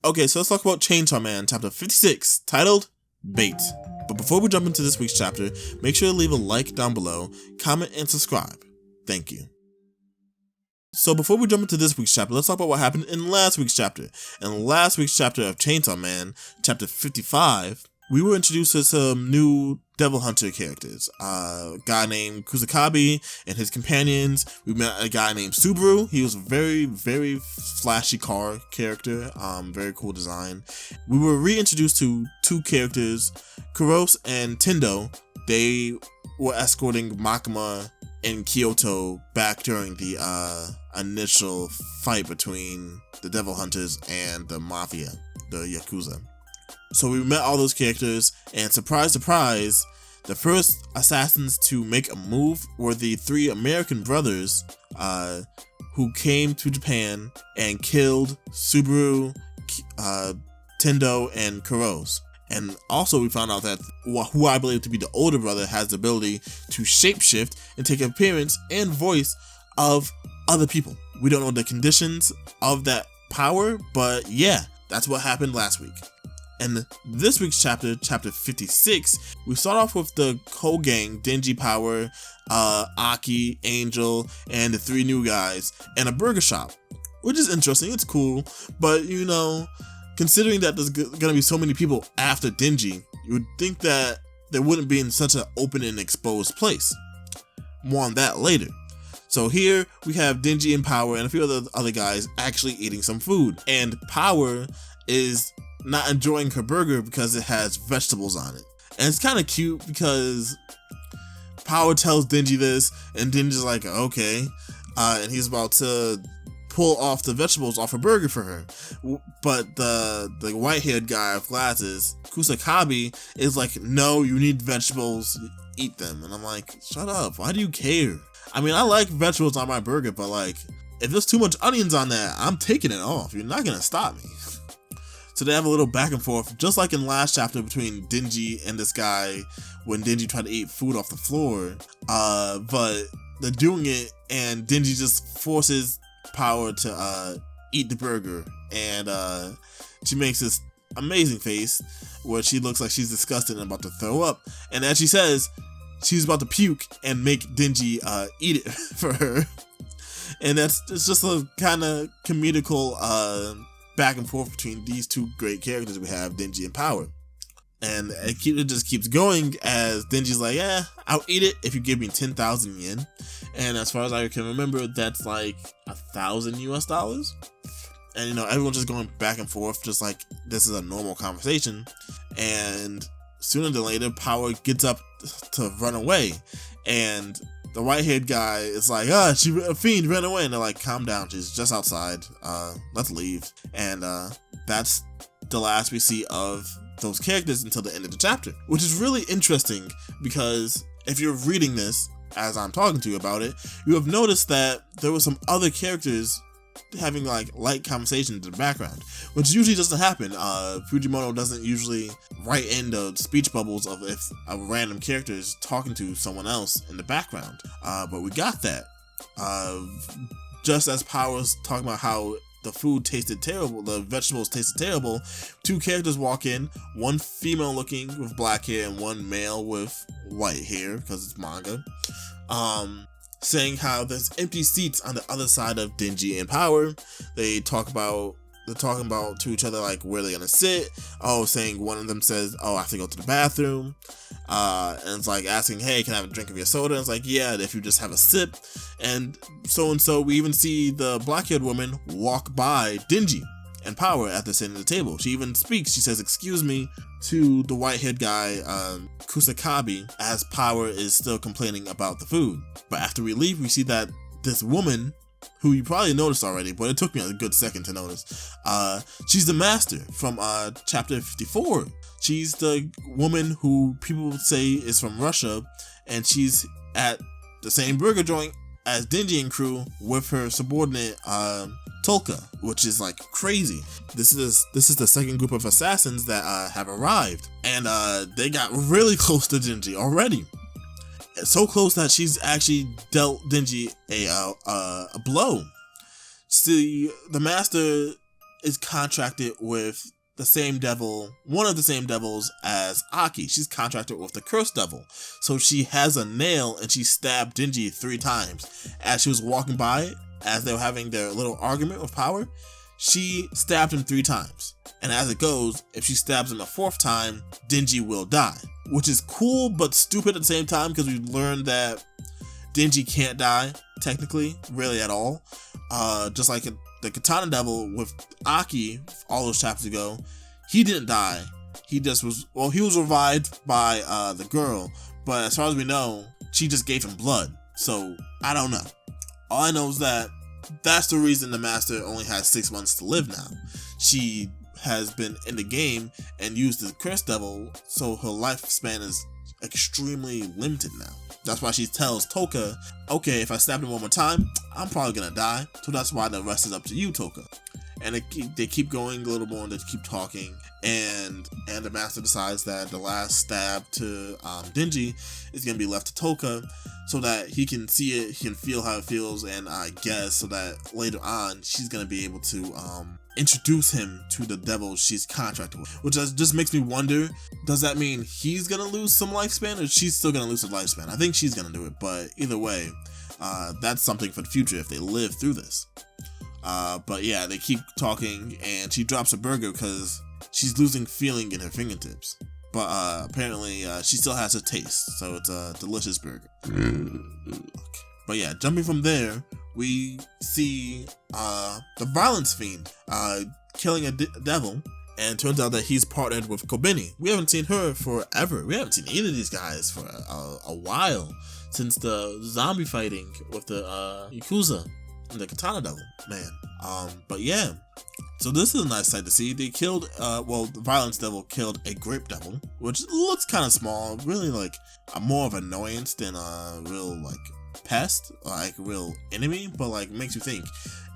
Okay, so let's talk about Chainsaw Man, chapter 56, titled Bait. But before we jump into this week's chapter, make sure to leave a like down below, comment, and subscribe. Thank you. So before we jump into this week's chapter, let's talk about what happened in last week's chapter. In last week's chapter of Chainsaw Man, chapter 55, we were introduced to some new Devil Hunter characters. A guy named Kusakabe and his companions. We met a guy named Subaru. He was a very, very flashy car character. Very cool design. We were reintroduced to two characters, Kuros and Tendo. They were escorting Makima in Kyoto back during the initial fight between the Devil Hunters and the Mafia, the Yakuza. So we met all those characters, and surprise, surprise, the first assassins to make a move were the three American brothers who came to Japan and killed Subaru, Tendo, and Kuros. And also we found out that who I believe to be the older brother has the ability to shapeshift and take appearance and voice of other people. We don't know the conditions of that power, but yeah, that's what happened last week. And this week's chapter, chapter 56, we start off with the whole gang, Denji, Power, Aki, Angel, and the three new guys, and a burger shop, which is interesting. It's cool, but you know, considering that there's gonna be so many people after Denji, you would think that they wouldn't be in such an open and exposed place. More on that later. So here we have Denji and Power and a few other guys actually eating some food, and Power is not enjoying her burger because it has vegetables on it. And it's kind of cute because Power tells Denji this, and Denji's like, okay, and he's about to pull off the vegetables off her burger for her, but the white-haired guy with glasses, Kusakabe, is like, no, you need vegetables, eat them. And I'm like, shut up, why do you care? I mean, I like vegetables on my burger, but like, if there's too much onions on that, I'm taking it off. You're not gonna stop me. So they have a little back and forth, just like in last chapter between Denji and this guy when Denji tried to eat food off the floor. But they're doing it, and Denji just forces Power to eat the burger, and she makes this amazing face where she looks like she's disgusted and about to throw up. And as she says, she's about to puke and make Denji eat it for her. And it's just a kind of comedical back and forth between these two great characters we have, Denji and Power. And it just keeps going as Denji's like, yeah, I'll eat it if you give me 10,000 yen. And as far as I can remember, that's like $1,000 US. And you know, everyone's just going back and forth just like this is a normal conversation. And sooner than later, Power gets up to run away. And the white-haired guy is like, she a fiend, ran away. And they're like, calm down, she's just outside. Let's leave. And that's the last we see of those characters until the end of the chapter, which is really interesting because if you're reading this as I'm talking to you about it, you have noticed that there were some other characters having like light conversations in the background, which usually doesn't happen. Fujimoto doesn't usually write in the speech bubbles of if a random character is talking to someone else in the background, but we got that. Just as Power's talking about how the food tasted terrible, the vegetables tasted terrible, two characters walk in, one female looking with black hair and one male with white hair, because it's manga, saying how there's empty seats on the other side of Denji and Power. They're talking about to each other like where they're gonna sit. Saying one of them says, I have to go to the bathroom. And it's like asking, hey, can I have a drink of your soda? And it's like, yeah, if you just have a sip. And so we even see the black-haired woman walk by Denji and Power at the center of the table. She even speaks. She says, excuse me, to the white-haired guy, Kusakabe, as Power is still complaining about the food. But after we leave, we see that this woman, who you probably noticed already, but it took me a good second to notice, she's the master from chapter 54. She's the woman who people say is from Russia, and she's at the same burger joint as Denji and crew with her subordinate Tolka, which is like crazy. This is the second group of assassins that have arrived, and they got really close to Denji already. So close that she's actually dealt Denji a blow. See, the master is contracted with the same devil, one of the same devils as Aki. She's contracted with the cursed devil. So she has a nail and she stabbed Denji 3 times. As she was walking by, as they were having their little argument with power, she stabbed him 3 times. And as it goes, if she stabs him a 4th time, Denji will die. Which is cool but stupid at the same time, because we learned that Denji can't die, technically, really at all. Just like the Katana Devil with Aki all those chapters ago, he didn't die. He just was, well, he was revived by the girl, but as far as we know, she just gave him blood. So, I don't know. All I know is that that's the reason the Master only has 6 months to live now. She has been in the game and used the Cursed Devil, so her lifespan is extremely limited now. That's why she tells Toka, okay, if I stab him one more time, I'm probably gonna die, so that's why the rest is up to you, Toka. And they keep going a little more and they keep talking, and the Master decides that the last stab to Denji is gonna be left to Toka, so that he can see it, he can feel how it feels, and I guess so that later on she's gonna be able to introduce him to the devil she's contracted with. Which just makes me wonder, does that mean he's gonna lose some lifespan, or she's still gonna lose her lifespan? I think she's gonna do it, but either way, that's something for the future if they live through this. But yeah, they keep talking, and she drops a burger because she's losing feeling in her fingertips. But apparently she still has a taste, so it's a delicious burger. But yeah, jumping from there, we see the Violence Fiend killing a devil, and it turns out that he's partnered with Kobeni. We haven't seen her forever. We haven't seen either of these guys for a while, since the zombie fighting with the Yakuza and the Katana Devil, man. But yeah, so this is a nice sight to see. They killed, the Violence Devil killed a Grape Devil, which looks kind of small, really like more of an annoyance than a real like pest, like a real enemy, but like makes you think,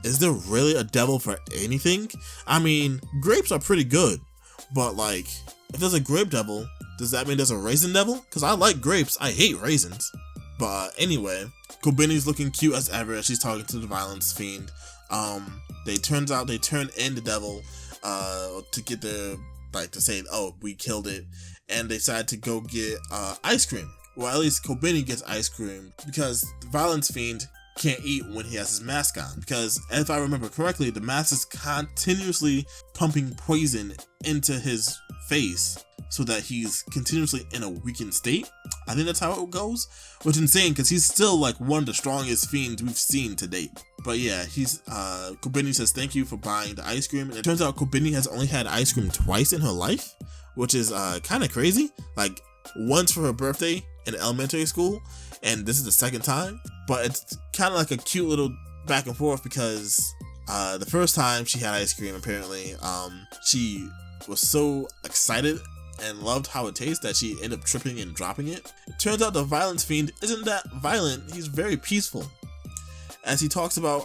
is there really a devil for anything? I mean, grapes are pretty good, but like, if there's a Grape Devil, does that mean there's a Raisin Devil? Because I like grapes, I hate raisins. But anyway, Kobeni's looking cute as ever as she's talking to the Violence Fiend. They turn in the devil to get their, like, to say, oh, we killed it, and they decide to go get ice cream. Well, at least Kobeni gets ice cream because the Violence Fiend can't eat when he has his mask on, because if I remember correctly, the mask is continuously pumping poison into his face so that he's continuously in a weakened state. I think that's how it goes, which is insane because he's still like one of the strongest fiends we've seen to date. But yeah, Kobeni says thank you for buying the ice cream, and it turns out Kobeni has only had ice cream twice in her life, which is kind of crazy. Like, once for her birthday in elementary school, and this is the 2nd time. But it's kind of like a cute little back and forth because the first time she had ice cream, apparently she was so excited and loved how it tastes that she ended up tripping and dropping it. It turns out the Violence Fiend isn't that violent, he's very peaceful. As he talks about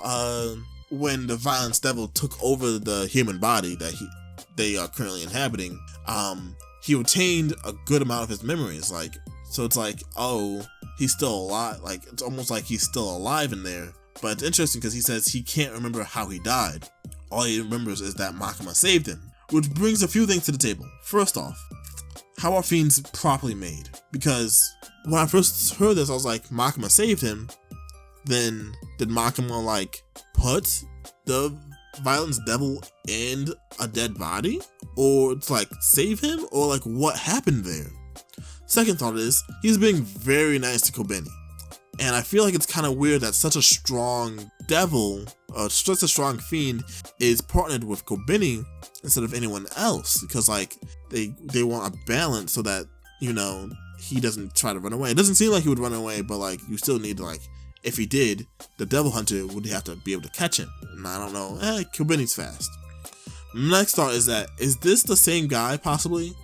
when the Violence Devil took over the human body that they are currently inhabiting, he retained a good amount of his memories, like, so it's like, oh, he's still alive, like, it's almost like he's still alive in there. But it's interesting because he says he can't remember how he died. All he remembers is that Makima saved him, which brings a few things to the table. First off, how are fiends properly made? Because when I first heard this, I was like, Makima saved him, then did Makima like put the Violence Devil in a dead body? Or it's like save him? Or like what happened there? Second thought is, he's being very nice to Kobeni. And I feel like it's kind of weird that such a strong devil, such a strong fiend, is partnered with Kobeni instead of anyone else. Because like, they want a balance so that, you know, he doesn't try to run away. It doesn't seem like he would run away, but like, you still need to like, if he did, the Devil Hunter would have to be able to catch him. And I don't know, Kobeni's fast. Next thought is that, is this the same guy possibly,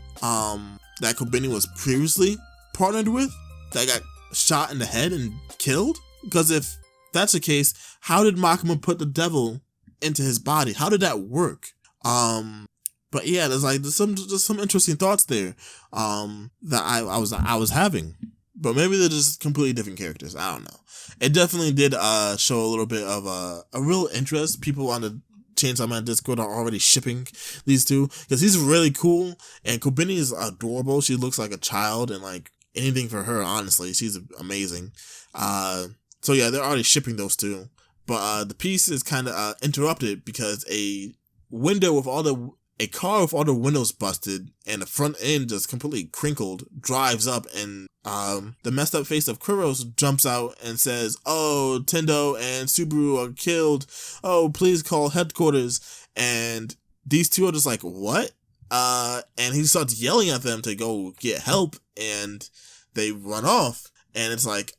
that Kobeni was previously partnered with, that got shot in the head and killed? Because if that's the case, how did Makima put the devil into his body? How did that work? But yeah, there's some interesting thoughts there that I was having. But maybe they're just completely different characters. I don't know. It definitely did show a little bit of a real interest. People on Chainsaw Man Discord are already shipping these two, because he's really cool, and Kobeni is adorable. She looks like a child, and like anything for her, honestly. She's amazing. So yeah, they're already shipping those two. But the piece is kind of interrupted because a car with all the windows busted and the front end just completely crinkled drives up, and the messed up face of Kuros jumps out and says, "Oh, Tendo and Subaru are killed. Oh, please call headquarters." And these two are just like, "What?" And he starts yelling at them to go get help, and they run off. And it's like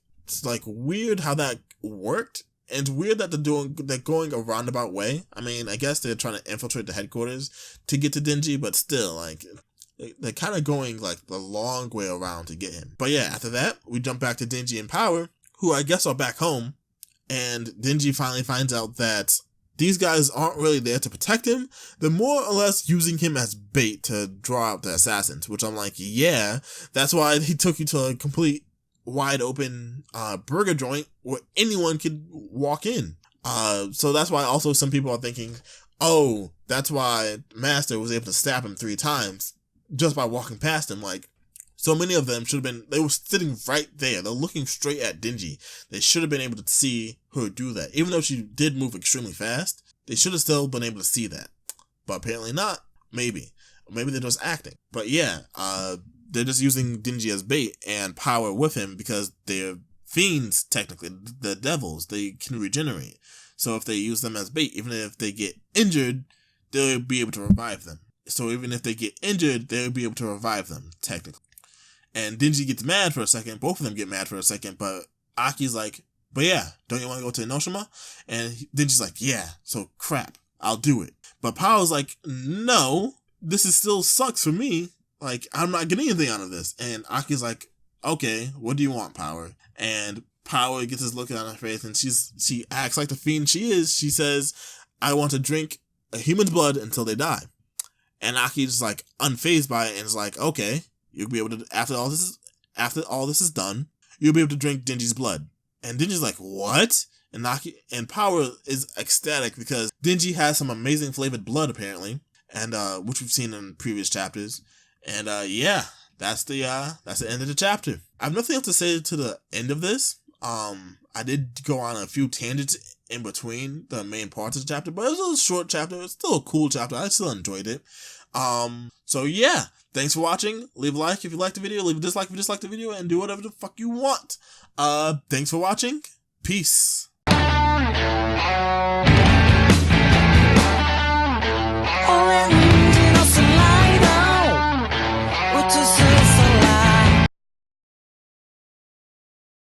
weird how that worked. And it's weird that they're going a roundabout way. I mean, I guess they're trying to infiltrate the headquarters to get to Denji, but still, like, they're kind of going like the long way around to get him. But yeah, after that, we jump back to Denji and Power, who I guess are back home, and Denji finally finds out that these guys aren't really there to protect him. They're more or less using him as bait to draw out the assassins, which I'm like, yeah, that's why he took you to a complete wide open burger joint where anyone could walk in. So that's why also some people are thinking, oh, that's why Master was able to stab him 3 times just by walking past him. Like, so many of them should have been, they were sitting right there. They're looking straight at Denji. They should have been able to see her do that. Even though she did move extremely fast, they should have still been able to see that. But apparently not. Maybe. Or maybe they're just acting. But yeah, they're just using Denji as bait and Power with him because they're fiends, technically. The devils, they can regenerate. So if they use them as bait, even if they get injured, they'll be able to revive them. So even if they get injured, they'll be able to revive them, technically. And Denji gets mad for a second. Both of them get mad for a second. But Aki's like, but yeah, don't you want to go to Enoshima? And Denji's like, yeah, so crap, I'll do it. But Power's like, no, this is still sucks for me. Like, I'm not getting anything out of this. And Aki's like, okay, what do you want, Power? And Power gets this look on her face, and she acts like the fiend she is. She says, I want to drink a human's blood until they die. And Aki's like unfazed by it, and is like, okay, you'll be able to, after all this is done, you'll be able to drink Denji's blood. And Denji's like, what? And Power is ecstatic because Denji has some amazing flavored blood, apparently, and which we've seen in previous chapters. And yeah, that's the end of the chapter. I have nothing else to say to the end of this. I did go on a few tangents in between the main parts of the chapter, but it was a short chapter. It's still a cool chapter. I still enjoyed it. So yeah, thanks for watching. Leave a like if you liked the video. Leave a dislike if you disliked the video, and do whatever the fuck you want. Thanks for watching. Peace.